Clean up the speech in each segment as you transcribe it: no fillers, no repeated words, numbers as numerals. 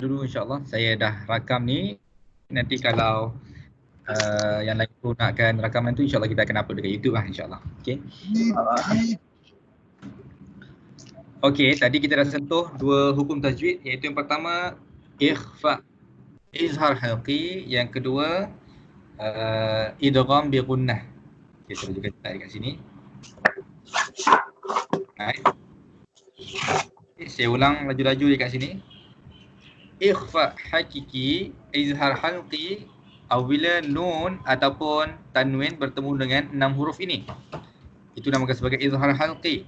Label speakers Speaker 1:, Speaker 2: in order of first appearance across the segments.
Speaker 1: dulu insyaAllah. Saya dah rakam ni. Nanti kalau yang lain pun nakkan rakaman tu, insyaAllah kita akan upload dekat YouTube lah insyaAllah. Okay. Okay, tadi kita dah sentuh dua hukum tajwid, iaitu yang pertama ikhfa, izhar halqi. Yang kedua idgham bi gunnah. Okay, saya juga letak dekat sini. Right. Okay, saya ulang laju-laju dekat sini. Ikhfa hakiki, izhar halqi apabila nun ataupun tanwin bertemu dengan 6 huruf ini. Itu namakan sebagai izhar halqi.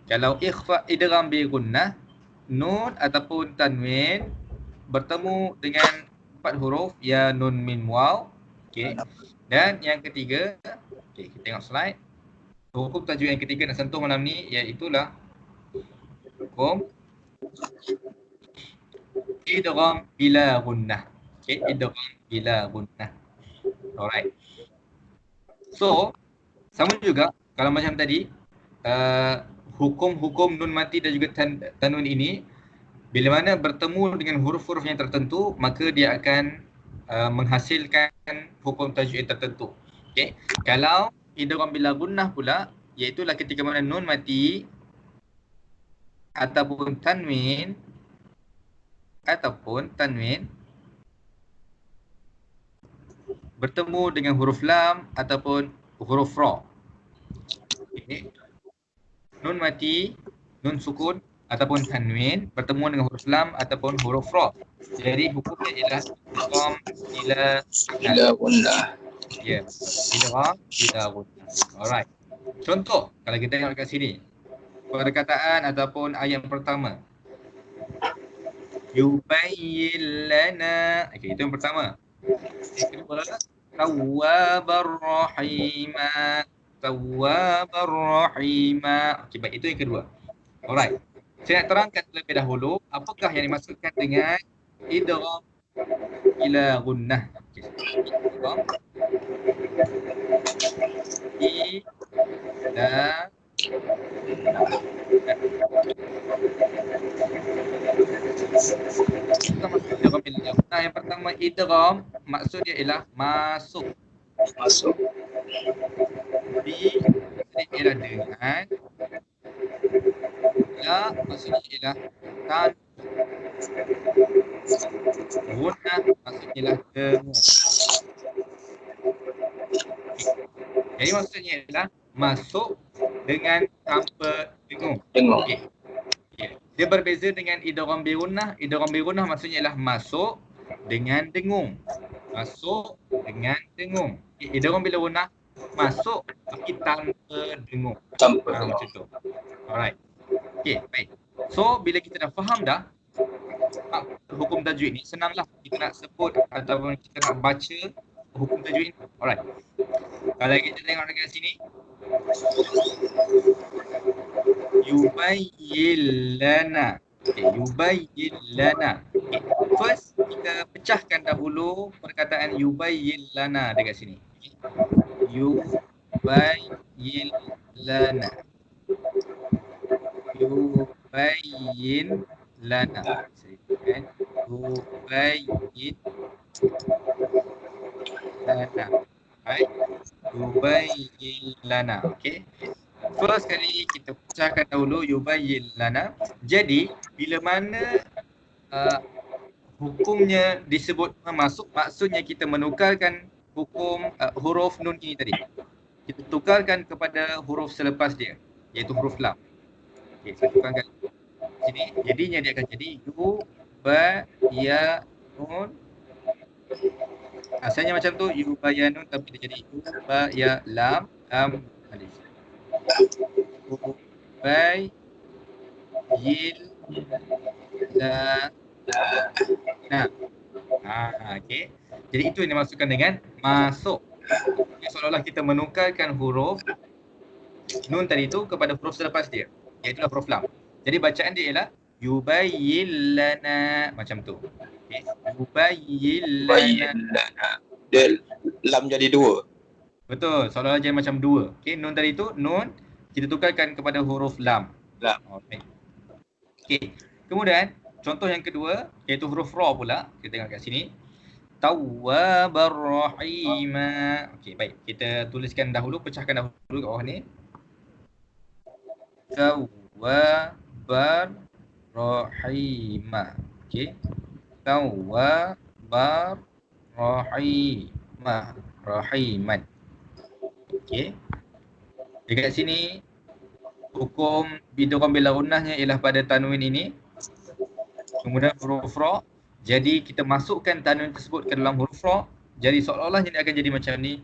Speaker 1: Kalau ikhfa idgham bi gunnah, nun ataupun tanwin bertemu dengan 4 huruf, ya, nun, mim, waw. Okey. Dan yang ketiga, okey, kita tengok slide. Hukum tajwid yang ketiga nak sentuh malam ni iaitulah hukum idgham bila gunnah. Okey, idgham bila gunnah. Alright. So, sama juga kalau macam tadi, hukum-hukum nun mati dan juga tanwin ini, bila mana bertemu dengan huruf-huruf yang tertentu, maka dia akan menghasilkan hukum tajwid tertentu. Okey. Kalau idgham bila gunnah pula, iaitulah ketika mana nun mati ataupun tanwin bertemu dengan huruf lam ataupun huruf ra. Okay. Nun mati, nun sukun ataupun tanwin bertemu dengan huruf lam ataupun huruf ra. Jadi hukumnya ialah idgham bila gunnah. Ya, idgham bila gunnah. Alright. Contoh, kalau kita tengok kat sini, perkataan ataupun ayat pertama, yubayyin lana. Okey, itu yang pertama. Yang kedua, tawwabar rahima. Tawwabar rahima. Okey, baik, itu yang kedua. Alright. Saya nak terangkan terlebih dahulu apakah yang dimaksudkan dengan idgham ila gunnah. Okey. Idgham ila yang pertama, idgham maksudnya ialah masuk. Bi maksudnya ialah dengan. La maksudnya ialah tan. Gunnah maksudnya ialah dengan. Jadi maksudnya ialah masuk dengan tanpa dengung. Okay. Dia berbeza dengan idgham bi gunnah. Idgham bi gunnah maksudnya ialah masuk dengan dengung. Masuk dengan dengung. Idgham bila gunnah masuk tapi tanpa dengung. Macam tu. Alright. Okey, baik. So bila kita dah faham dah hukum tajwid ni, senanglah kita nak sebut ataupun kita nak baca hukum tajwid ni. Alright. Kalau kita tengok dekat sini, yubayyin lana. Okay, yubayyin lana. Okay. First, kita pecahkan dahulu perkataan yubayyin lana dekat sini. Okay. Yubayyin lana. Yubayyin lana. Yubayyin lana. Right? Yubayyin lana. Okay. First kali kita pecahkan dahulu yubayyin lana. Jadi bila mana hukumnya disebut masuk, maksudnya kita menukarkan hukum huruf nun ini tadi. Kita tukarkan kepada huruf selepas dia, iaitu huruf lam. Okey, saya tukarkan sini. Jadinya dia akan jadi yubayyanun. Asalnya macam tu, yubayyanun, tapi dia jadi yubayya lam alif. Yubayyin lana. Okey. Jadi itu yang dimaksudkan dengan masuk. Seolah-olah kita menukarkan huruf nun tadi itu kepada huruf selepas dia, iaitu huruf lam. Jadi bacaan dia ialah yubayyin lana, macam tu. Okey. Yubayyin lana.
Speaker 2: Dia lam jadi dua.
Speaker 1: Betul, seolah-olah jadi macam dua. Okey, nun tadi itu nun kita tukarkan kepada huruf lam.
Speaker 2: Lam.
Speaker 1: Okey. Okey. Kemudian contoh yang kedua iaitu huruf ra pula. Kita tengok kat sini. Tawwabar rahima. Okey, baik. Kita tuliskan dahulu, pecahkan dahulu kat bawah ni. Tawwabar rahima. Okey. Tawwabar rahima. Rahiman. Okey. Dekat sini hukum bidgham bila gunnahnya ialah pada tanwin ini kemudian huruf ra. Jadi kita masukkan tanwin tersebut ke dalam huruf ra. Jadi seolah-olah ini akan jadi macam ni.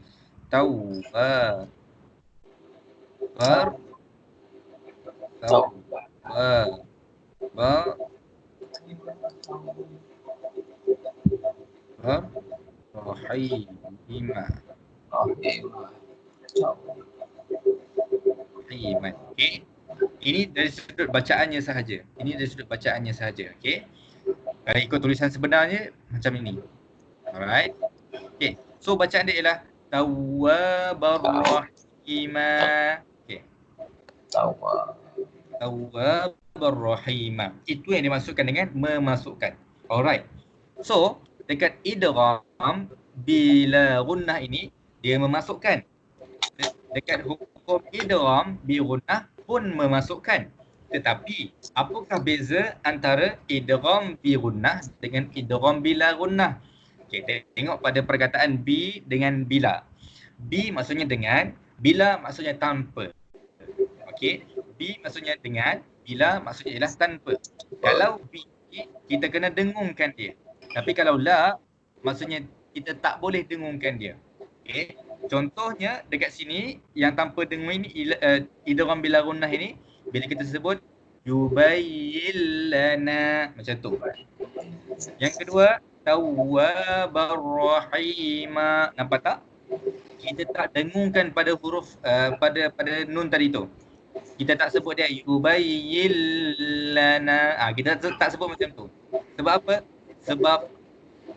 Speaker 1: Tawwabar. Rahimah. Rahimah. Okey. Ini dari sudut bacaannya sahaja. Okey. Kalau ikut tulisan sebenarnya macam ini. Alright. Okey. So bacaan dia ialah Tawwabar Rahimah. Okey. Tawwabar Rahimah. Itu yang dimaksudkan dengan memasukkan. Alright. So dekat idgham bila gunnah ini dia memasukkan. Dekat hukum idgham bi gunnah pun memasukkan. Tetapi apakah beza antara idgham bi gunnah dengan idgham bila gunnah? Okey, tengok pada perkataan bi dengan bila. Bi maksudnya dengan, bila maksudnya tanpa. Okey, bi maksudnya dengan, bila maksudnya ialah tanpa. Kalau bi kita kena dengungkan dia. Tapi kalau la maksudnya kita tak boleh dengungkan dia. Okey. Contohnya dekat sini yang tanpa dengung ini idgham bila gunnah ini bila kita sebut yubayyin lana macam tu. Yang kedua tawwabar rahima. Nampak tak? Kita tak dengungkan pada huruf pada nun tadi tu. Kita tak sebut dia yubayyin lana. Kita tak sebut macam tu. Sebab apa? Sebab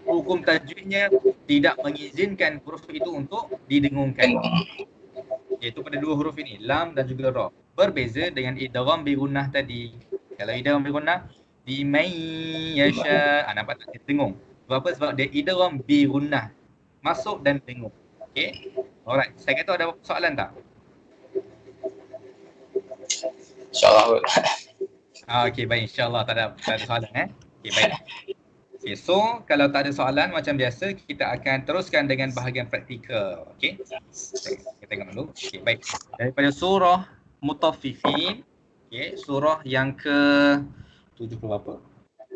Speaker 1: hukum tajwidnya tidak mengizinkan huruf itu untuk didengungkan. Iaitu pada dua huruf ini, lam dan juga ra. Berbeza dengan idgham bi gunnah tadi. Kalau idgham bi gunnah di man yasha, nampak tak dia dengung. Sebab apa? Sebab dia idgham bi gunnah. Masuk dan dengung. Okey. Alright, saya kata ada soalan tak?
Speaker 2: InsyaAllah.
Speaker 1: Okey, baik, insya-Allah tak ada soalan Okey, baik. Okay, so kalau tak ada soalan macam biasa, kita akan teruskan dengan bahagian praktikal. Okey. Kita tengok dulu. Okey, baik. Daripada surah Mutaffifin, okey, surah yang ke 70 berapa?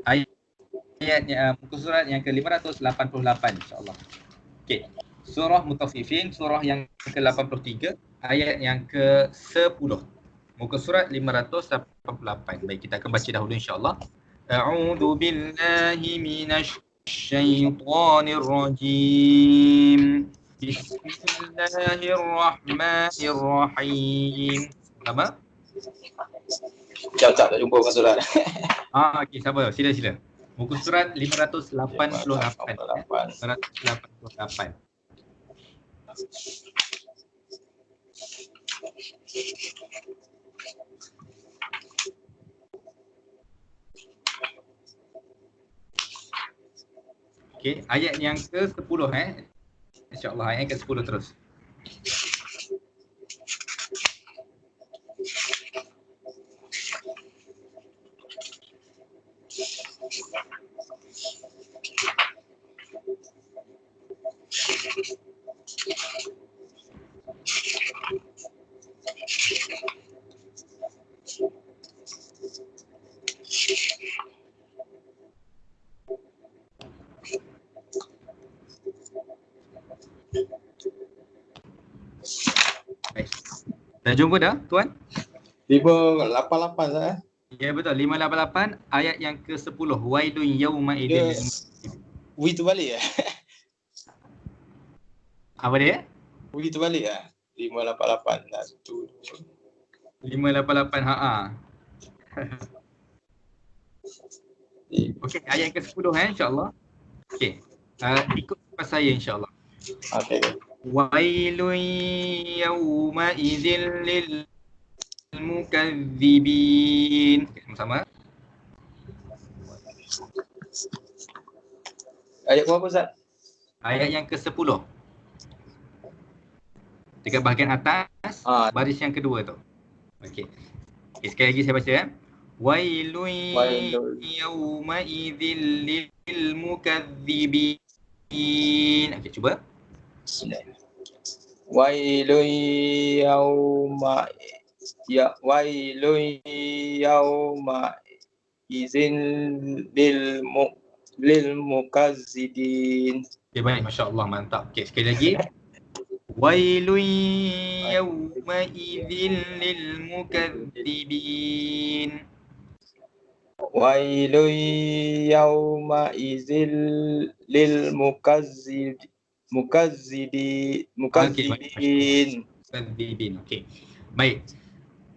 Speaker 1: Ayatnya muka surat yang ke 588 insya-Allah. Okey. Surah Mutaffifin, surah yang ke-83, ayat yang ke-10. Muka surat 588. Baik, kita akan baca dahulu insya-Allah. A'udzu billahi minasy syaithanir rajim. Bismillahirrahmanirrahim. Sama?
Speaker 2: Jap tak jumpa muka surat.
Speaker 1: Okey, sabar. Sila. Muka surat 588. 588. Okey, ayat yang ke-10 insya-Allah ayat ke-10 terus. Dah jumpa dah, tuan?
Speaker 2: 588 sah.
Speaker 1: Ya betul, 588 ayat yang ke-10. Wailun yauma idin.
Speaker 2: Wi tu balik
Speaker 1: Apa dia?
Speaker 2: Wi tu balik 588 tu.
Speaker 1: 588 Okey, ayat ke-10 insya-Allah. Okey. Ikut pas saya insya-Allah.
Speaker 2: Okey.
Speaker 1: Wailun yauma idzil lil mukadzibin. Sama-sama.
Speaker 2: Ayat berapa Ustaz?
Speaker 1: Ayat yang ke-10. Dekat bahagian atas, baris yang kedua tu. Okey. Okay, sekali lagi saya baca ya. Wailun yawma idzil lil mukadzibin. Okey, cuba.
Speaker 2: Wailun yawma idzin lil mukazzibin.
Speaker 1: Okay, baik, masya-Allah, mantap. Okey, sekali lagi. Wailun yawma idzil lil mukadzibin.
Speaker 2: Wailun yawma idzil lil mukazzibin.
Speaker 1: Okey. Baik.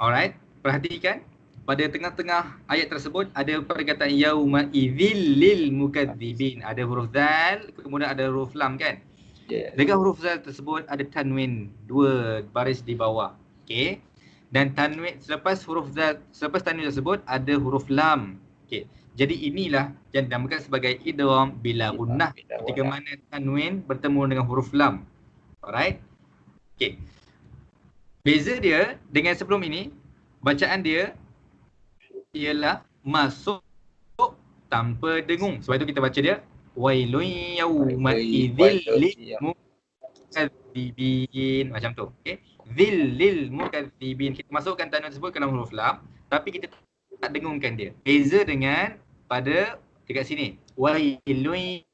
Speaker 1: Alright. Perhatikan pada tengah-tengah ayat tersebut ada perkataan yauma idzil lil mukadzibin. Ada huruf zal, kemudian ada huruf lam kan? Dekat huruf zal tersebut ada tanwin, 2 baris di bawah. Okey. Dan tanwin selepas huruf zal, selepas tanwin tersebut ada huruf lam. Okey. Jadi inilah yang dinamakan sebagai idgham bila gunnah, ketika mana tanwin bertemu dengan huruf lam. Alright. Okey. Beza dia dengan sebelum ini, bacaan dia ialah masuk tanpa dengung. Sebab itu kita baca dia wailun yawma idzil lil mukadzibin, macam tu. Okey. Dzil lil mukadzibin. Kita masukkan tanwin tersebut ke dalam huruf lam, tapi kita tak dengungkan dia. Beza dengan pada dekat sini. Wailun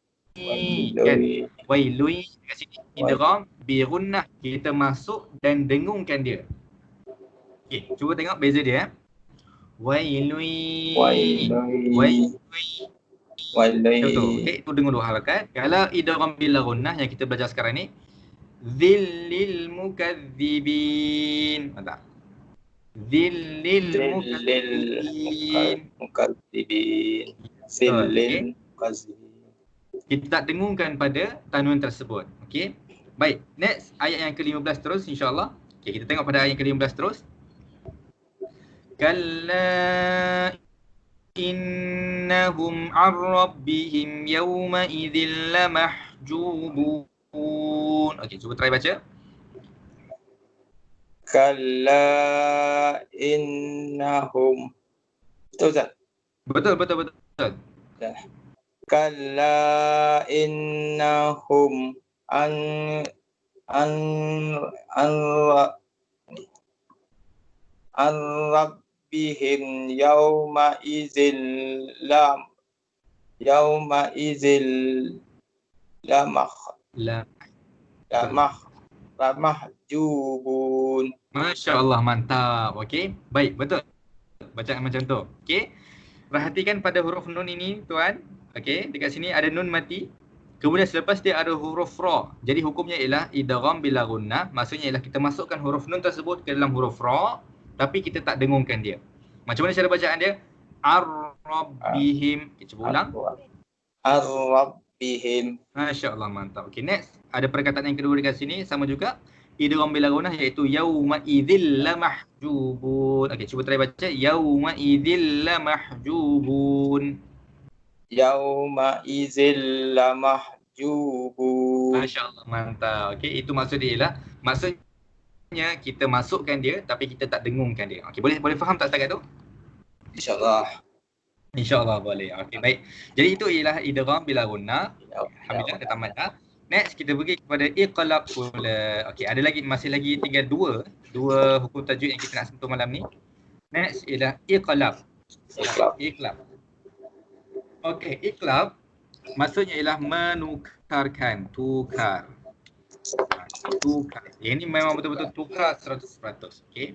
Speaker 1: kan. Wailun dekat sini idgham bi gunnah, kita masuk dan dengungkan dia. Okey, cuba tengok beza dia. Wailun. Okey, itu dengung 2 harakat. Kalau idgham bil gunnah yang kita belajar sekarang ni, dzillil mukadzibin. Mantap. Dzillil
Speaker 2: mukazzibin.
Speaker 1: Zillil mukazzibin. Kita tak dengungkan pada tanwin tersebut. Okey. Baik, next ayat yang ke-15 terus insya-Allah. Okey, kita tengok pada ayat yang ke-15 terus. Kalla innahum 'an rabbihim yawma idzil lamahjubun. Okey, cuba try baca.
Speaker 2: Kalla innahum. Betul tak?
Speaker 1: Betul.
Speaker 2: Kalla innahum an rabbihim yawma idzil lamahjubun.
Speaker 1: Masya-Allah, mantap. Okey. Baik, betul. Bacaan macam tu. Okey. Perhatikan pada huruf nun ini, tuan. Okey, dekat sini ada nun mati. Kemudian selepas dia ada huruf ra. Jadi hukumnya ialah idgham bila gunnah. Maksudnya ialah kita masukkan huruf nun tersebut ke dalam huruf ra, tapi kita tak dengungkan dia. Macam mana cara bacaan dia? Ar-rabbihim. Okay, cuba ulang.
Speaker 2: Ar-rabbihim.
Speaker 1: Masya-Allah, mantap. Okey, next. Ada perkataan yang kedua dekat sini, sama juga. Idgham bila gunnah, iaitu yauma idzil lamahjubun. Okey, cuba try baca. Yauma idzil lamahjubun.
Speaker 2: Yauma idzil lamahjubun.
Speaker 1: Masya-Allah, mantap. Okey, itu maksud dia ialah, maksudnya kita masukkan dia tapi kita tak dengungkan dia. Okey, boleh faham tak setakat tu?
Speaker 2: InsyaAllah.
Speaker 1: InsyaAllah boleh. Okey, baik. Jadi itu ialah idgham bila gunnah. Alhamdulillah dah tamat dah. Next kita pergi kepada iqlab pula. Okey, masih lagi tinggal dua hukum tajwid yang kita nak sentuh malam ni. Next ialah iqlab. Iqlab. Okey, iqlab maksudnya ialah menukarkan, tukar. Yang ni memang betul-betul tukar 100%. Okey.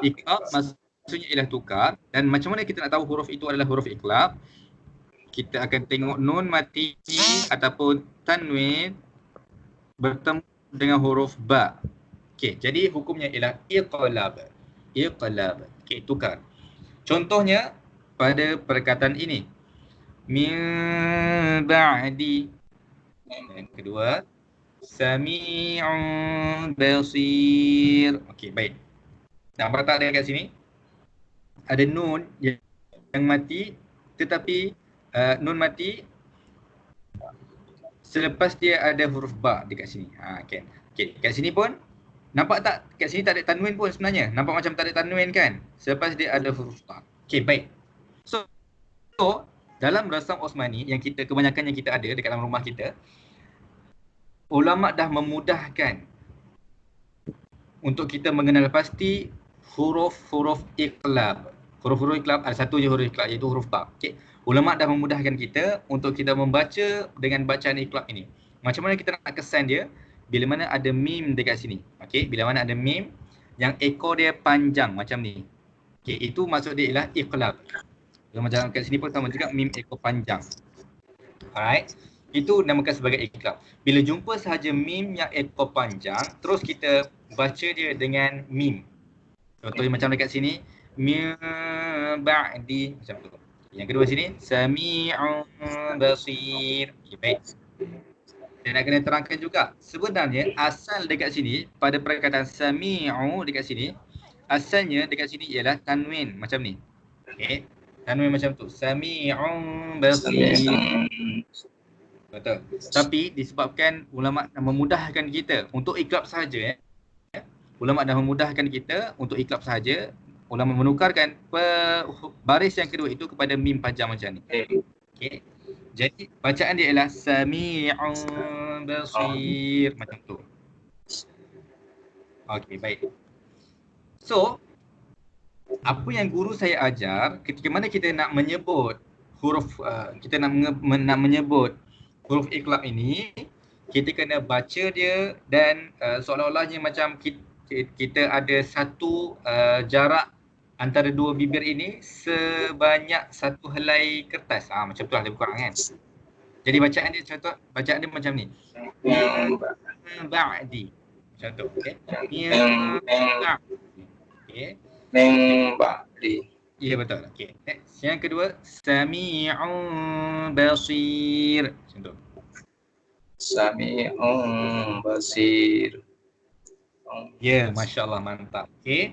Speaker 1: Iqlab maksudnya ialah tukar, dan macam mana kita nak tahu huruf itu adalah huruf iqlab? Kita akan tengok nun mati ataupun tanwin bertemu dengan huruf ba. Okey, jadi hukumnya ialah iqlab. Iqlab. Okey, tukar. Contohnya pada perkataan ini. Min ba'di. Yang kedua, sami'un basir. Okey, baik. Nampak tak dekat sini? Ada nun yang mati tetapi nun mati selepas dia ada huruf ba dekat sini. Okay. Kat sini pun nampak tak? Kat sini tak ada tanwin pun sebenarnya. Nampak macam tak ada tanwin kan? Selepas dia ada huruf ba. Okay, baik. So dalam rasam Osmani yang kebanyakan yang kita ada dekat dalam rumah kita, ulama dah memudahkan untuk kita mengenal pasti huruf-huruf iqlab. Huruf-huruf iqlab ada satu je huruf iqlab iaitu huruf ba. Okay. Ulama dah memudahkan kita untuk kita membaca dengan bacaan iqlab ini. Macam mana kita nak kesan dia? Bila mana ada mim dekat sini. Okay. Bila mana ada mim yang ekor dia panjang macam ni. Okay. Itu maksud dia ialah iqlab. Kalau macam kat sini pun sama juga mim ekor panjang. Alright. Itu namakan sebagai iqlab. Bila jumpa sahaja mim yang ekor panjang, terus kita baca dia dengan mim. Contohnya macam dekat sini, min ba'di macam tu. Yang kedua sini, sami'un basir. Okay, baik. Dan nak kena terangkan juga, sebenarnya asal dekat sini pada perkataan sami'u dekat sini, asalnya dekat sini ialah tanwin macam ni. Okay. Tanwin macam tu. Sami'un basir. Betul. Tapi disebabkan ulama nak memudahkan kita untuk iqlab sahaja, ulama dah memudahkan kita untuk iqlab sahaja, ulama menukarkan baris yang kedua itu kepada mim panjang macam ni. Okay. Jadi bacaan dia ialah sami'un basir macam tu. Okey, baik. So, apa yang guru saya ajar ketika mana kita nak menyebut huruf kita nak menyebut huruf iqlab ini, kita kena baca dia dan seolah-olahnya macam kita ada satu jarak antara dua bibir ini sebanyak satu helai kertas. Macam tu lah lebih kurang kan. Jadi bacaan dia contoh, bacaan dia macam ni. Ba'di. Macam tu. Okey. Okey.
Speaker 2: Ba'di.
Speaker 1: Ya, betul. Okey. Next. Yang kedua, sami'un basir. Macam tu.
Speaker 2: Sami'un basir.
Speaker 1: Ya, masya-Allah, mantap. Okey.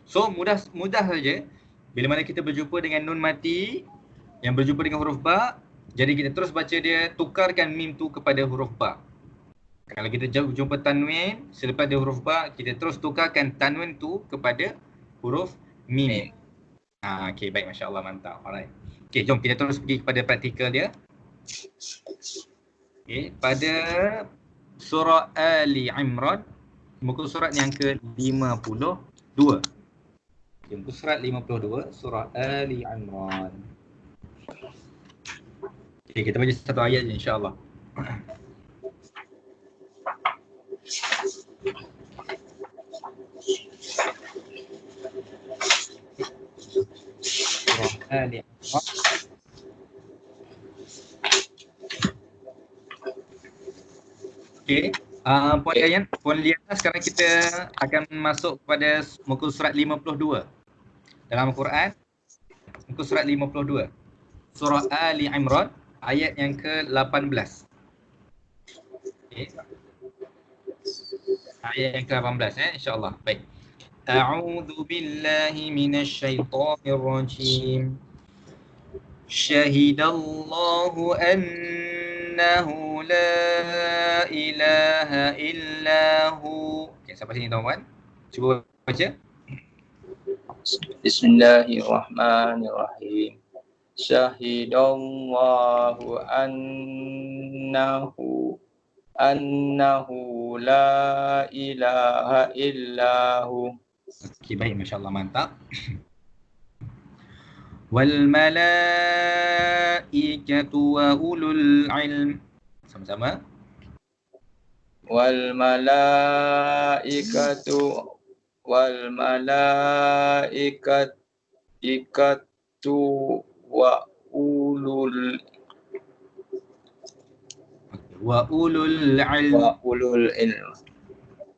Speaker 1: So mudah saja bila mana kita berjumpa dengan nun mati yang berjumpa dengan huruf ba, jadi kita terus baca dia, tukarkan mim tu kepada huruf ba. Kalau kita jumpa tanwin selepas dia huruf ba, kita terus tukarkan tanwin tu kepada huruf mim. Okey, baik, masya-Allah, mantap. Alright. Okey, jom kita terus pergi kepada praktikal dia. Okey, pada surah Ali Imran, muka surat yang ke-52. Muka surat 52, surah Ali Imran. Okay, kita baca satu ayat je insya-Allah. Surah Ali Imran. Okay. Puan Liana, sekarang kita akan masuk kepada muka surat 52. Dalam Al-Quran, muka surat 52. Surah Ali Imran, ayat yang ke-18. Okay. Ayat yang ke-18 insya-Allah. Baik. A'udzu billahi minasyaitonir rajim. Syahidallahu annahu la ilaha illahu. Okay, sampai sini tuan-tuan. Cuba baca.
Speaker 2: Bismillahirrahmanirrahim. Syahidallahu annahu la ilaha illahu.
Speaker 1: Okey, baik, masya-Allah, mantap. Wal malaikatu wa ulul ilm. Sama-sama.
Speaker 2: Wal malaikatu wa ulul ilm.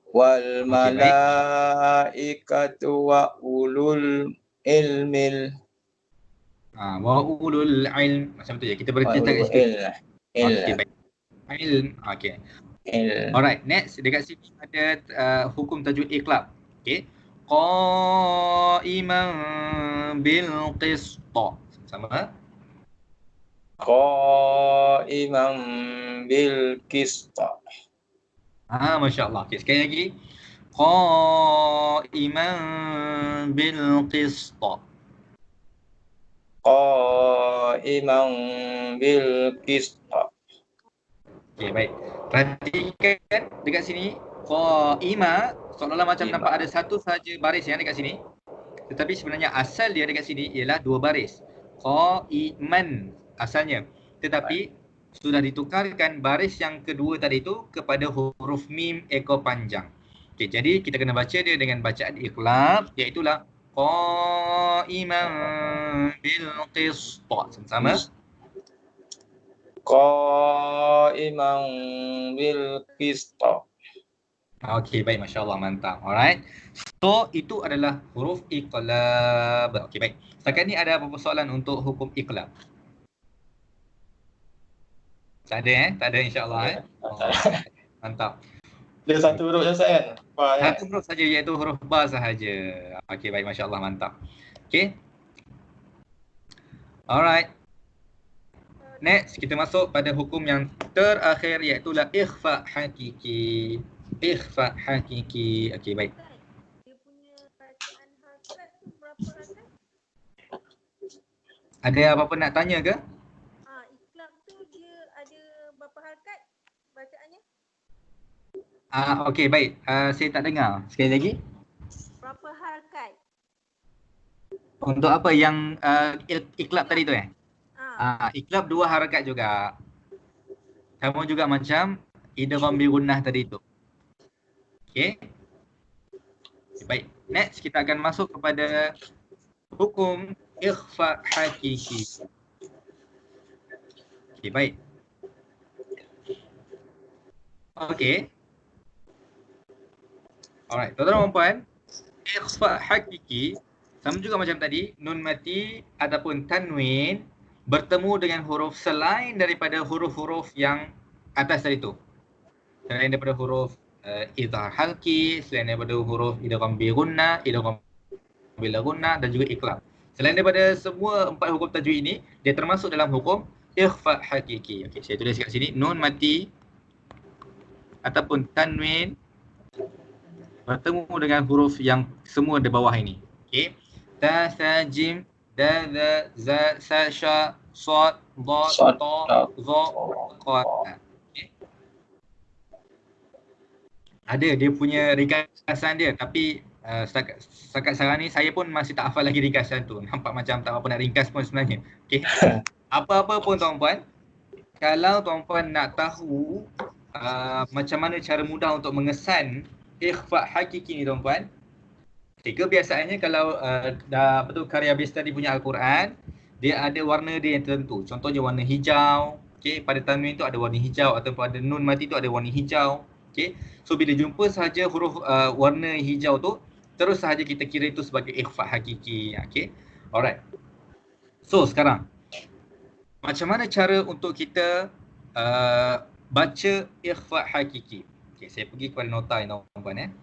Speaker 2: Wal malaikatu wa ulul ilmil.
Speaker 1: Wa ulul ilm. Macam tu je. Kita berhenti dekat situ. Okey, baik. Ilm. Okey. Alright, next dekat sini ada hukum tajwid iqlab. Okey. Qa'iman bil qist. Sama.
Speaker 2: Qa'iman bil qist.
Speaker 1: Masya Allah. Okay, sekali lagi. Qa'iman bil qist.
Speaker 2: Qa'iman bil qist.
Speaker 1: Okay, baik. Perhatikan dekat sini. Qa'ima seolah-olah macam
Speaker 2: Qa'ima.
Speaker 1: nampak ada satu sahaja baris yang dekat sini. Tetapi sebenarnya asal dia dekat sini ialah dua baris. Qa'iman asalnya. Tetapi sudah ditukarkan baris yang kedua tadi itu kepada huruf mim ekor panjang. Okay, jadi kita kena baca dia dengan bacaan iqlab, iaitulah qa'iman bil qist. Sama-sama.
Speaker 2: Qa'iman bil qist.
Speaker 1: Okey, baik, Masya Allah, mantap. Alright. So, itu adalah huruf iqlab. Okey, baik. Setakat ni ada apa-apa soalan untuk hukum iqlab? Tak ada Tak ada, insyaAllah mantap.
Speaker 2: Dia satu huruf saja kan?
Speaker 1: Satu huruf saja, iaitu huruf ba sahaja. Okey, baik, Masya Allah, mantap. Okey. Alright. Next, kita masuk pada hukum yang terakhir, iaitulah ikhfa hakiki. Ikhfa hakiki. Okey, baik.
Speaker 3: Dia punya bacaan harakat tu berapa harakat?
Speaker 1: Ada apa-apa nak tanya ke?
Speaker 3: Iqlab tu dia ada berapa harakat bacaannya?
Speaker 1: Okey, baik. Saya tak dengar. Sekali lagi.
Speaker 3: Berapa harakat?
Speaker 1: Untuk apa yang iqlab tadi tu iqlab 2 harakat juga. Sama juga macam idgham bi gunnah tadi tu. Okey. Baik. Next kita akan masuk kepada hukum ikhfa hakiki. Okey, baik. Okey. Alright, tuan-tuan dan puan, ikhfa hakiki sama juga macam tadi, nun mati ataupun tanwin bertemu dengan huruf selain daripada huruf-huruf yang atas tadi tu. Selain daripada huruf izhar halqi, selain daripada huruf idgham bi gunnah, idgham bil gunnah dan juga iqlab. Selain daripada semua 4 hukum tajwid ini, dia termasuk dalam hukum ikhfa hakiki. Okey, saya tulis kat sini, nun mati ataupun tanwin bertemu dengan huruf yang semua di bawah ini. Okey. Ta, sa, jim, da, za, za, sa, sha, sad, da, ta, za, qa. Okay. Ada dia punya ringkasan dia, tapi setakat sekarang ni saya pun masih tak hafal lagi ringkasan tu. Nampak macam tak apa nak ringkas pun sebenarnya. Okey. Apa-apa pun tuan-puan, kalau tuan-puan nak tahu macam mana cara mudah untuk mengesan ikhfa hakiki ni tuan-puan, kebiasaannya kalau karya Bistari punya Al-Quran, dia ada warna dia yang tertentu. Contohnya warna hijau. Okey, pada tanwin tu ada warna hijau atau pada nun mati tu ada warna hijau. Okey. So bila jumpa sahaja huruf warna hijau tu, terus sahaja kita kira itu sebagai ikhfa hakiki. Okey. Alright. So sekarang macam mana cara untuk kita baca ikhfa hakiki? Okey, saya pergi kepada nota ni tuan-puan .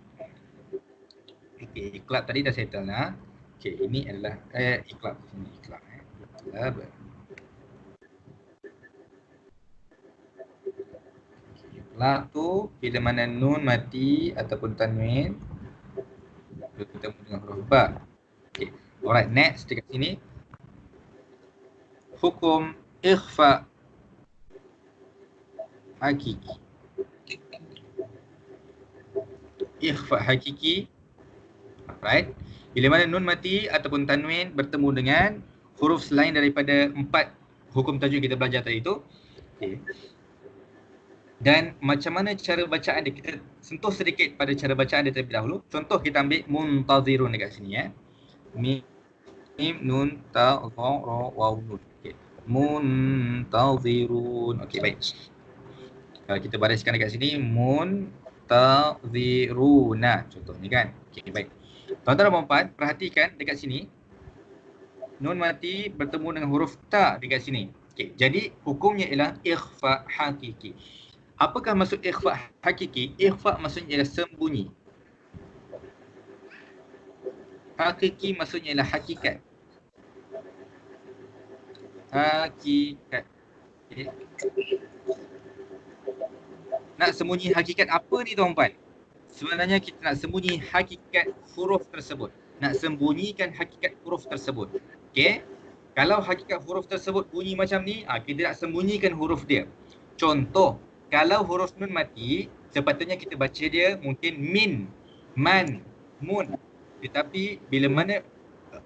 Speaker 1: Okey, iqlab tadi dah settle lah. Okey, ini adalah iqlab. Ini iqlab iqlab. Iqlab tu bila mana nun mati ataupun tanwin bertemu dengan huruf ba. Okey. Alright, next dekat sini. Hukum ikhfa hakiki. Ikhfa hakiki. Right. Bila mana nun mati ataupun tanwin bertemu dengan huruf selain daripada 4 hukum tajwid kita belajar tadi tu. Okay. Dan macam mana cara bacaan dia, kita sentuh sedikit pada cara bacaan dia terlebih dahulu. Contoh kita ambil muntazirun dekat sini . Mim, nun, ta, dha, ra, waw, nun. Okay. Muntazirun. Okey, baik. Kita bariskan dekat sini muntaziruna contohnya kan. Okey, baik. Tuan-tuan dan puan, perhatikan dekat sini. Nun mati bertemu dengan huruf ta dekat sini. Okey, jadi hukumnya ialah ikhfa hakiki. Apakah maksud ikhfa hakiki? Ikhfa maksudnya ialah sembunyi. Hakiki maksudnya ialah hakikat. Hakikat. Okay. Nak sembunyi hakikat apa ni tuan-puan? Sebenarnya kita nak sembunyi hakikat huruf tersebut. Nak sembunyikan hakikat huruf tersebut. Okey? Kalau hakikat huruf tersebut bunyi macam ni, kita nak sembunyikan huruf dia. Contoh, kalau huruf nun mati, sepatutnya kita baca dia mungkin min, man, mun. Tetapi bila mana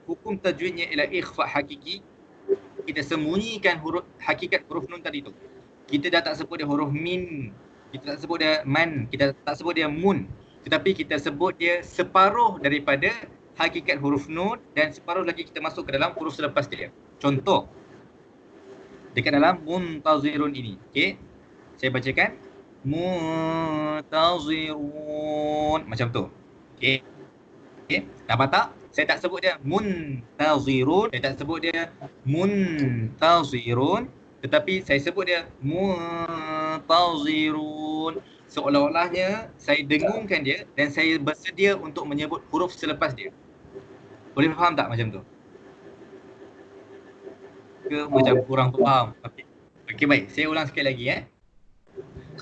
Speaker 1: hukum tajwidnya ialah ikhfa hakiki, kita sembunyikan huruf hakikat huruf nun tadi tu. Kita dah tak sebut dia huruf min, kita tak sebut dia man, kita tak sebut dia mun. Tetapi kita sebut dia separuh daripada hakikat huruf nun dan separuh lagi kita masuk ke dalam huruf selepas dia. Contoh, dekat dalam muntazirun ini. Okey, saya bacakan. Muntazirun. Macam tu. Okey. Okey, nampak tak? Saya tak sebut dia muntazirun, saya tak sebut dia muntazirun, tetapi saya sebut dia muntazirun. Seolah-olahnya saya dengungkan dia dan saya bersedia untuk menyebut huruf selepas dia. Boleh faham tak macam tu? Ke macam kurang faham? Okey, baik. Saya ulang sekali lagi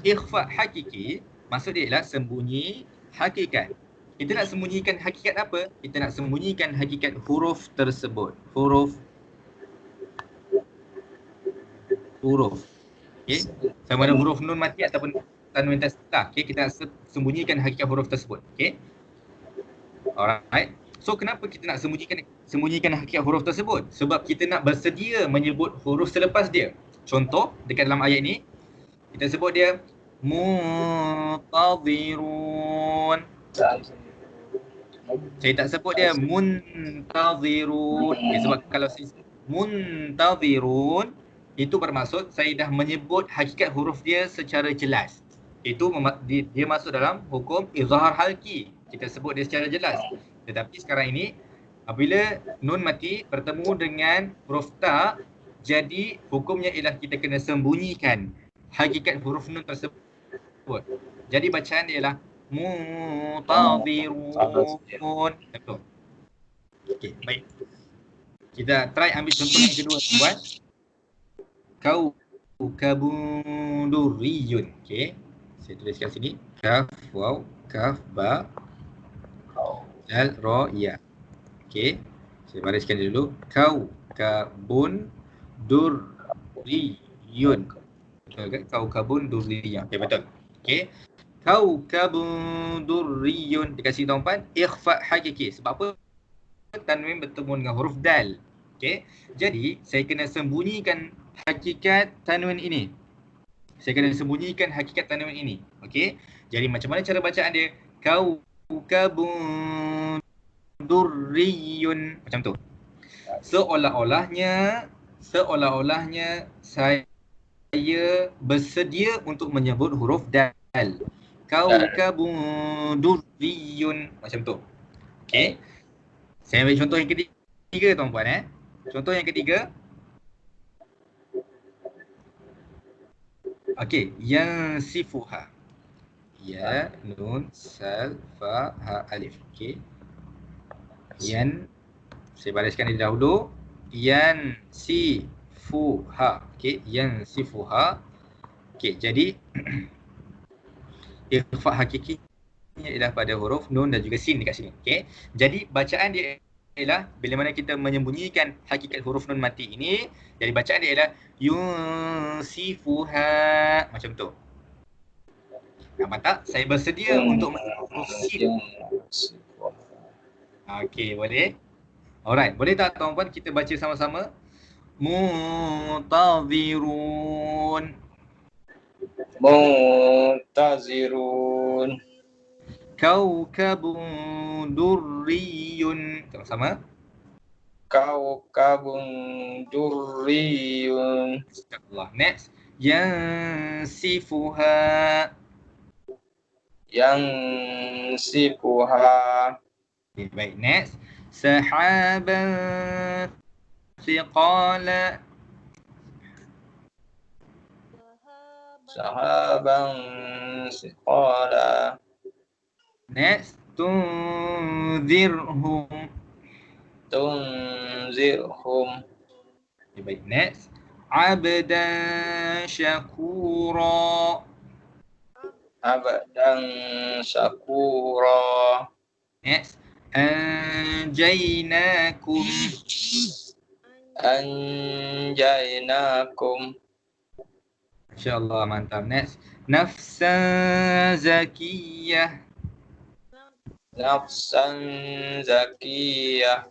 Speaker 1: Ikhfa hakiki maksud dia ialah sembunyi hakikat. Kita nak sembunyikan hakikat apa? Kita nak sembunyikan hakikat huruf tersebut. Huruf. Okey. Sama ada huruf nun mati ataupun tanwin tasdid. Okey, kita nak sembunyikan hakikat huruf tersebut. Okey. Alright. So kenapa kita nak sembunyikan hakikat huruf tersebut? Sebab kita nak bersedia menyebut huruf selepas dia. Contoh dekat dalam ayat ini kita sebut dia muntazirun. Saya tak sebut dia muntazirun. Sebab kalau saya muntazirun, itu bermaksud saya dah menyebut hakikat huruf dia secara jelas. Itu dia masuk dalam hukum izhar halki. Kita sebut dia secara jelas. Tetapi sekarang ini apabila nun mati bertemu dengan huruf ta, jadi hukumnya ialah kita kena sembunyikan hakikat huruf nun tersebut. Jadi bacaan dia ialah muntazirun. Betul. Okey, baik. Kita try ambil contoh yang kedua tuan. Kaukabun durriyun. Okey. Saya tuliskan sini. Kaf, waw, kaf, ba, dal, ra, ya. Okey. Saya bariskan dulu. Kaukabun durriyun. Betul kan? Kaukabun durriyun. Okey, betul. Okey. Kaukabun durriyun. Dikasih tuan-puan ikhfa hakiki. Sebab apa? Tanwin bertemu dengan huruf dal. Okey. Jadi saya kena sembunyikan hakikat tanwin ini. Saya kena sembunyikan hakikat tanwin ini. Okey. Jadi macam mana cara bacaan dia? Kaukabun durriyun. Macam tu. Seolah-olahnya saya bersedia untuk menyebut huruf dal. Kaukabun durriyun. Macam tu. Okey. Saya ambil contoh yang ketiga tuan-puan Contoh yang ketiga. Okey, yansifuha. Ya, nun, sal, fa, ha, alif. Okey. Saya bariskan ini dahulu. Yansifuha. Okey, yansifuha. Okey, jadi ikhfa hakikinya ialah pada huruf nun dan juga sin dekat sini. Okey. Jadi bacaan dia ialah bila mana kita menyembunyikan hakikat huruf nun mati ini, jadi bacaan dia ialah yunsifuha. Macam tu. Nampak tak? Saya bersedia untuk menyebut huruf sin. Okey, boleh? Alright, boleh tak tuan-puan kita baca sama-sama? Muntazirun.
Speaker 2: Muntazirun.
Speaker 1: Kaukabun durriyun. Sama-sama.
Speaker 2: Kaukabun durriyun.
Speaker 1: Allah. Next. Yansifuha.
Speaker 2: Yansifuha.
Speaker 1: Okay, baik. Next. Sahaban thiqala.
Speaker 2: Sahaban thiqala.
Speaker 1: Next. Tunzirhum.
Speaker 2: Tunzirhum.
Speaker 1: Okay, baik. Next. Abdan syakura.
Speaker 2: Abdan syakura.
Speaker 1: Next. Anjainakum.
Speaker 2: Anjainakum.
Speaker 1: InsyaAllah, mantap. Next. Nafsan zakiyah.
Speaker 2: Nafsan zakiyah.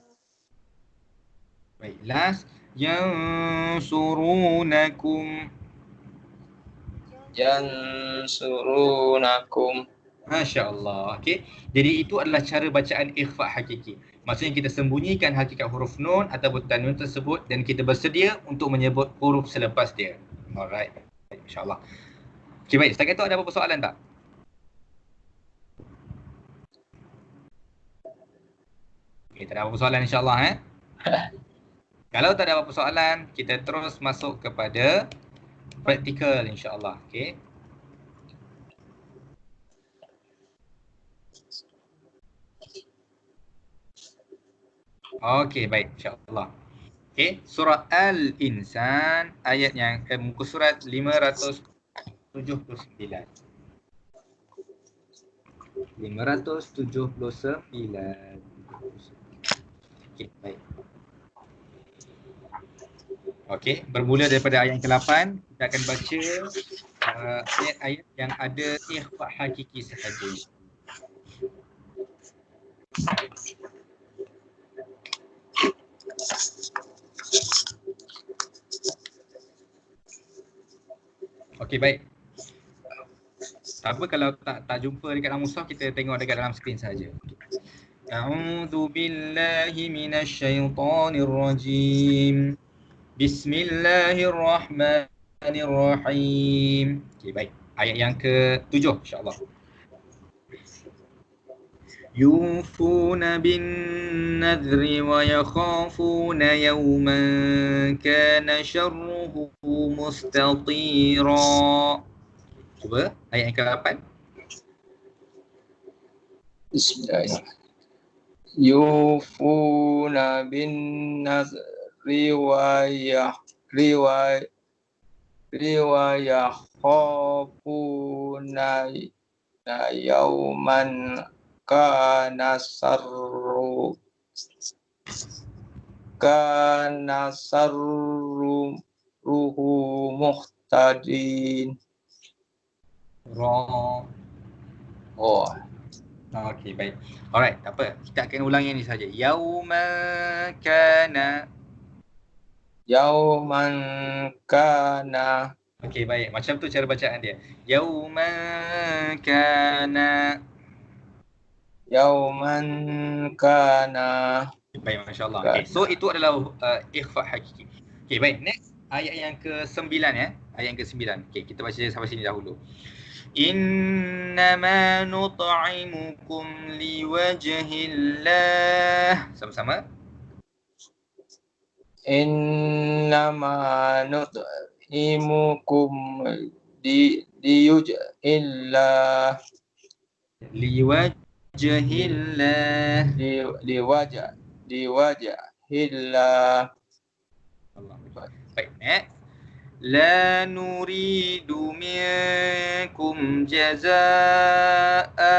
Speaker 1: Baik, last. Yansurunakum.
Speaker 2: Yansurunakum.
Speaker 1: Masya Allah. Okay. Jadi itu adalah cara bacaan ikhfa hakiki. Maksudnya kita sembunyikan hakikat huruf nun ataupun tanwin tersebut dan kita bersedia untuk menyebut huruf selepas dia. Alright. InsyaAllah. Okay, baik. Setakat itu ada apa-apa soalan tak? Okay, tak ada apa-apa soalan insyaAllah. Kalau tak ada apa-apa soalan, kita terus masuk kepada praktikal insyaAllah. Okay. Okey, baik, insya-Allah. Okey, surah Al-Insan ayat yang muka surat 579. 579. Okey, baik. Okey, bermula daripada ayat yang ke-8, kita akan baca ayat-ayat yang ada ikhfa hakiki sahaja. Okey, baik. Tak apa kalau tak jumpa dekat dalam mushaf, kita tengok dekat dalam skrin saja. A'udzu billahi minasyaitonir rajim. Bismillahirrahmanirrahim. Okey, baik. Ayat yang ke-7 insya-Allah. Yufuna bin nadhri wa yakhafuna yawman kana syarruhu mustatira. Cuba ayat yang ke-8.
Speaker 2: Bismillahirrahmanirrahim. Yufuna bin nazri wa yakhafuna yawman kana sarruhu muhtadin. Oh.
Speaker 1: Okey, baik. Alright, tak apa. Kita akan ulang yang ni saja. Yauma kana.
Speaker 2: Yauman kana.
Speaker 1: Okey, baik. Macam tu cara bacaan dia. Yauma kana.
Speaker 2: Yauman kana.
Speaker 1: Baik, masya-Allah. Okey, so itu adalah ikhfa hakiki. Okey, baik. Next ayat yang ke-9 ya. Ayat yang ke-9. Okey, kita baca sampai sini dahulu. Innama nut'imukum liwajhillah. Sama-sama.
Speaker 2: Innama nut'imukum liyujillah.
Speaker 1: Liwajhillah.
Speaker 2: Liwajhillah.
Speaker 1: Baik, next. La nuridu minkum jazaa'a.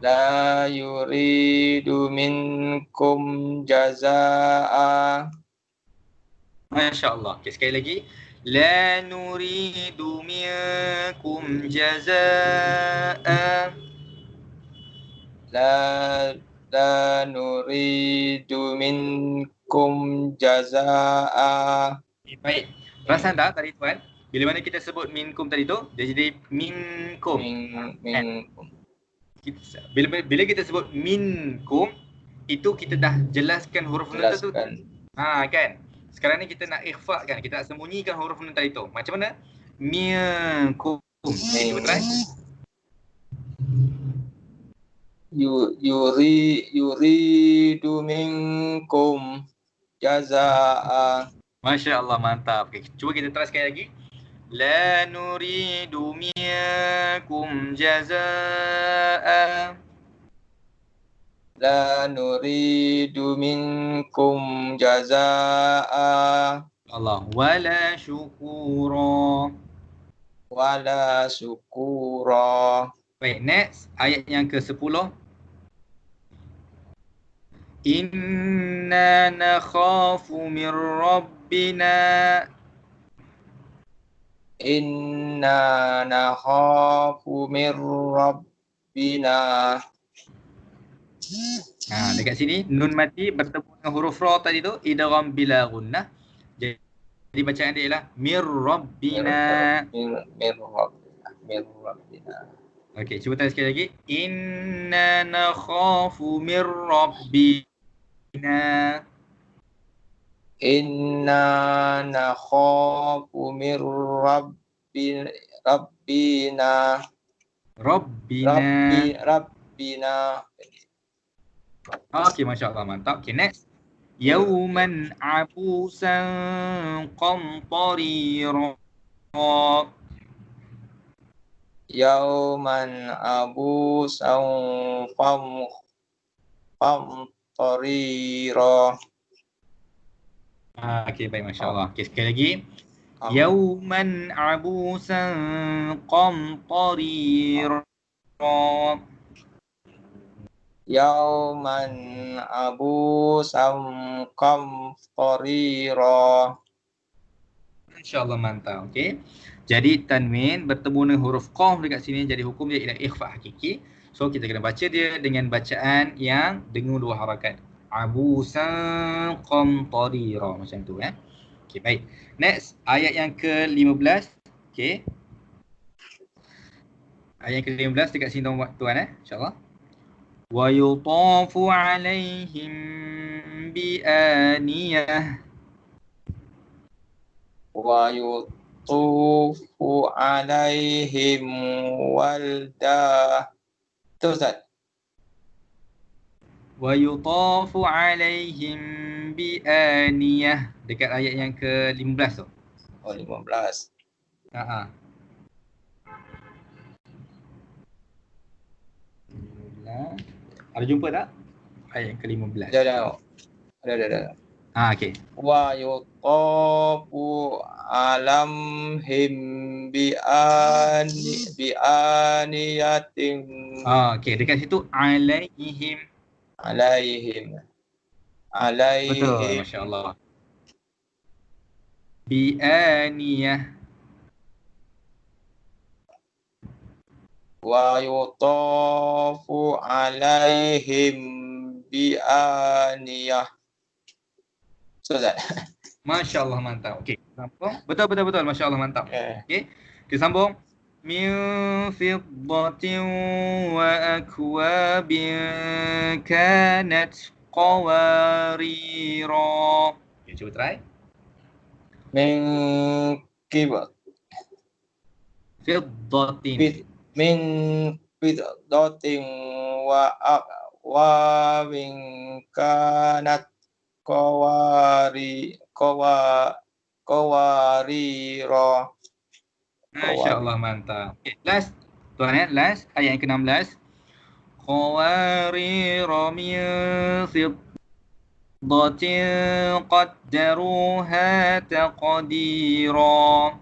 Speaker 2: La yuridu minkum jazaa'a.
Speaker 1: Masya-Allah. Okey, sekali lagi. La nuridu minkum jazaa'a.
Speaker 2: La nuridu minkum jazaa'a.
Speaker 1: Baik. Perasan tak tadi tuan? Bila mana kita sebut minkum tadi tu, dia jadi minkum.
Speaker 2: Minkum.
Speaker 1: Bila kita sebut minkum, itu kita dah jelaskan huruf nun tu. Kan? Sekarang ni kita nak ikhfa kan, kita nak sembunyikan huruf nun tadi tu. Macam mana? Minkum. Cuba try.
Speaker 2: Yuridu minkum jazaa'a.
Speaker 1: Masya-Allah, mantap. Okay, cuba kita try sekali lagi. La nuridu minkum jazaa'a.
Speaker 2: La nuridu minkum jazaa'a.
Speaker 1: Allah. Wala syukura.
Speaker 2: Wala syukura.
Speaker 1: Baik, next. Ayat yang ke-10. Inna nakhafu min rabbina.
Speaker 2: Inna nakhafu min rabbina.
Speaker 1: Dekat sini nun mati bertemu dengan huruf ra tadi tu idgham bila gunnah. Jadi bacaan dia ialah mir rabbina.
Speaker 2: Min rabbina. Min rabbina.
Speaker 1: Okey, cuba tanya sekali lagi. Inna nakhafu min rabbina.
Speaker 2: Inna nakhafu min rabbina. Rabbina.
Speaker 1: Okey, masya-Allah, mantap. Okey, next. Yauman abusan qamtarira.
Speaker 2: Yauman abusan qamtarira.
Speaker 1: Okey, baik, masya-Allah. Okey, sekali lagi. Yauman abusan qamtarira.
Speaker 2: Yauman abusan qamtarira.
Speaker 1: InsyaAllah mantap. Okey. Jadi tanwin bertemu dengan huruf qaf dekat sini, jadi hukum dia ialah ikhfa hakiki. So kita kena baca dia dengan bacaan yang dengan dua harakat. Abusan qamtarira, macam tu ya. Okey, baik. Next, ayat yang ke-15. Okey. Ayat yang ke-15 dekat sini tuan insya-Allah. Wa yutafu alaihim bi aniyah.
Speaker 2: Wa yutufu alaihim walda. Tu Ustaz.
Speaker 1: Wa yutafu alaihim bi aniyah dekat ayat yang ke-15 tu.
Speaker 2: Oh, 15.
Speaker 1: Ha. Ada jumpa tak? Ayat yang ke-15.
Speaker 2: Ada.
Speaker 1: Okey.
Speaker 2: Wa yutafu alamhim bi aniyatin.
Speaker 1: Okey, dekat situ alaihim. Betul, masya-Allah. Bi aniyah.
Speaker 2: Wa yutafu alaihim bi aniyah. Ustaz.
Speaker 1: Masya-Allah, mantap. Okey, sambung. Betul, masya-Allah, mantap. Okey. Kita sambung. Min fiddatin wa akwabin kanat qawarira. Okay, cuba try.
Speaker 2: Min kibat.
Speaker 1: Fiddatin.
Speaker 2: Min fiddatin wa akwabin kanat qawarira.
Speaker 1: Masya-Allah, mantap. Okay, last tuan last ayat yang ke-16. Qawarira min fiddatin qaddaruha taqdira.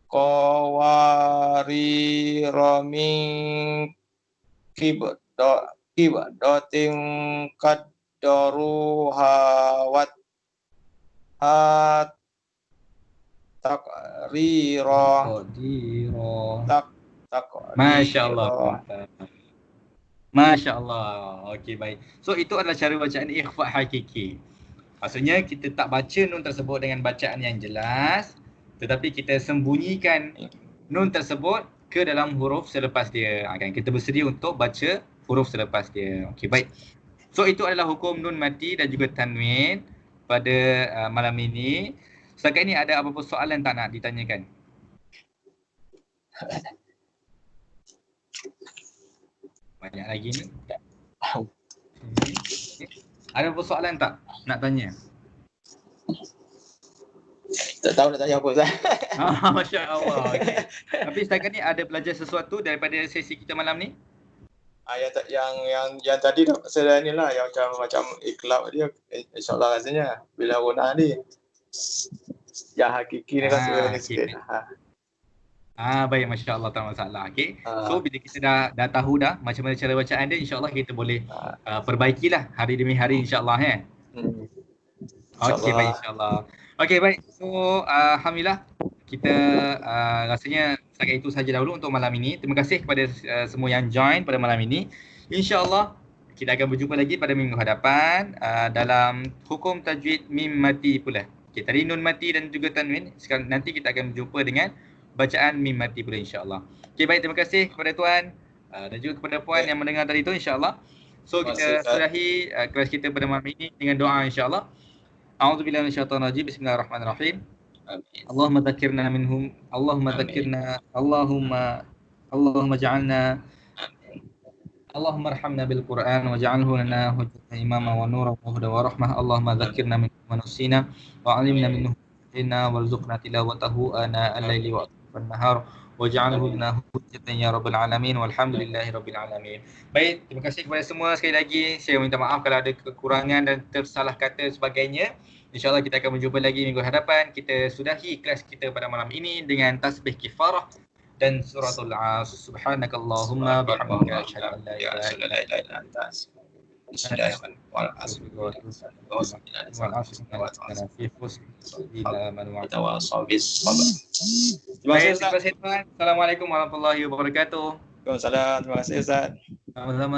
Speaker 2: Qawarira min kibdatin qaddaruha wa taqrira.
Speaker 1: Masya-Allah. Masya-Allah. Okey, baik. So itu adalah cara bacaan ikhfa hakiki. Maksudnya kita tak baca nun tersebut dengan bacaan yang jelas, tetapi kita sembunyikan nun tersebut ke dalam huruf selepas dia. Kan kita bersedia untuk baca huruf selepas dia. Okey, baik. So itu adalah hukum nun mati dan juga tanwin pada malam ini. Setakat ini ada apa-apa soalan tak nak ditanyakan? Banyak lagi ni. Ada apa soalan tak nak tanya?
Speaker 2: Tak tahu nak tanya apa Ustaz.
Speaker 1: Masya-Allah. Okay. Tapi setakat ni ada belajar sesuatu daripada sesi kita malam ni?
Speaker 2: Yang tadi dah pasal ni lah, yang macam ikhlas dia, insyaAllah rasanya bila Rona ni yang hakiki ni rasa ni sikit.
Speaker 1: Baik, Masya Allah, tak masalah. Okay. So bila kita dah tahu dah macam mana cara bacaan dia, insyaAllah kita boleh perbaikilah hari demi hari, insyaAllah. Okey, baik, insyaAllah. Okey, baik. So Alhamdulillah, kita rasanya setakat itu saja dahulu untuk malam ini. Terima kasih kepada semua yang join pada malam ini. InsyaAllah kita akan berjumpa lagi pada minggu hadapan dalam hukum tajwid mim mati pula. Okay, tadi nun mati dan juga tanwin. Sekarang nanti kita akan berjumpa dengan bacaan mim mati pula, insyaAllah. Okey, baik, terima kasih kepada tuan dan juga kepada puan yang mendengar tadi itu, insyaAllah. So kita sudahi kelas kita pada malam ini dengan doa, insyaAllah. A'udzubillahi minasyaitonir rajim. Bismillahirrahmanirrahim. Allahumma dzakirna minhum, Allahumma dzakirna, Allahumma ja'alna, Allahumma arhamna bil Qur'an waj'alhu lana hujjatan imama wa nuran wa hudan wa rahmah. Allahumma dzakirna minhu ma nusina wa 'allimna minhu inna warzuqna tilawatahu ana al-laili wa an-nahar waj'alhu lana hujjatan ya rabbal alamin walhamdulillahi rabbil alamin. Baik, terima kasih kepada semua sekali lagi. Saya minta maaf kalau ada kekurangan dan tersalah kata sebagainya. InsyaAllah kita akan berjumpa lagi minggu hadapan. Kita sudahi kelas kita pada malam ini dengan tasbih kifarah dan suratul As. Subhanakallahumma bihamdika asyhadu an la ilaha illa anta Assalamualaikum warahmatullahi wabarakatuh.
Speaker 2: Waalaikumsalam. Terima kasih Ustaz.
Speaker 1: Sama-sama.